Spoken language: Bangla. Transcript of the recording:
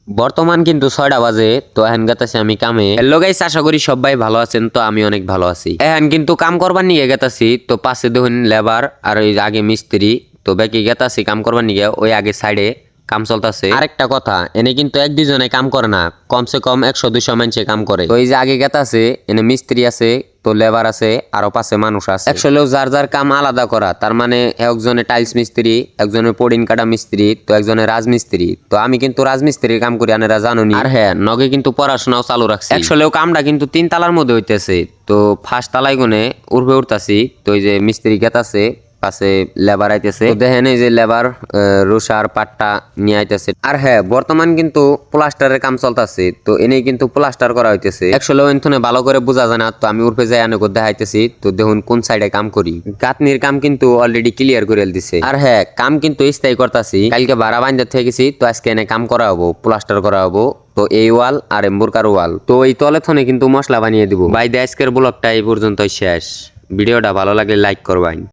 বর্তমান কিন্তু 6টা বাজে। তো এখন গেতাছি আমি কামে। হ্যালো গাইস, আশা করি সবাই ভালো আছেন। তো আমি অনেক ভালো আছি। এখন কিন্তু কাম করবার নিয়ে গেতাছি। তো পাশে দেখুন লেবার আর ওই আগে মিস্ত্রি। তো বাকি গেতাছি কাম করবার নিয়ে, ওই আগে সাইডে কাম চলতেছে। আরেকটা কথা, এনে কিন্তু এক দুজনে কাম করে না, কমসে কম 100-200 মানুষে কাম করে। তো এই যে আগে গেতাছে, এনে মিস্ত্রি আছে, তো লেবার আছে, আরো পাশে মানুষ আছে। একচুয়ালি যার যার কাম আলাদা করা, তার মানে একজনে টাইলস মিস্ত্রি, একজনের পডিন কাটা মিস্ত্রি, তো একজনে রাজমিস্ত্রি। তো আমি কিন্তু রাজমিস্ত্রির কাম করি, আনেরা জানুনি। আর হ্যাঁ, নগে কিন্তু পড়াশোনাও চালু রাখছি। একচুয়ালি কামটা কিন্তু 3 তালার মধ্যে হইতেছে। তো ফার্স্ট তালায় গুনে উঠবে উঠতাছি। তো এই যে মিস্ত্রি গেতাছে, পাশে লেবার আইতেছে। দেখেন এই যে লেবার রুষার পাট্টা নিয়ে আইতেছে। আর হ্যাঁ, বর্তমান কিন্তু প্লাস্টারের কাম চলতেছে। তো এনেই কিন্তু প্লাস্টার করা হইতেছে। একচুয়ালি ওইখানে ভালো করে বোঝা যায় না। তো আমি উঠে যাই অনেক দেখাইতেছি। তো দেখুন কোন সাইডে কাম করি। গাঁথনির কাম কিন্তু অলরেডি ক্লিয়ার করে দিছে। আর হ্যাঁ, কাম কিন্তু স্থায়ী করতেছি। কালকে ভাড়া বাইন্দা থেকেছি। তো আজকে এনে কাম করা হবো, প্লাস্টার করা হবো। তো এই ওয়াল আর এম্বুরকার ওয়াল, তো এই তলে থনে কিন্তু মশলা বানিয়ে দিব। ভাই আজকের ব্লগটা এই পর্যন্তই শেষ। ভিডিওটা ভালো লাগলে লাইক করবেন।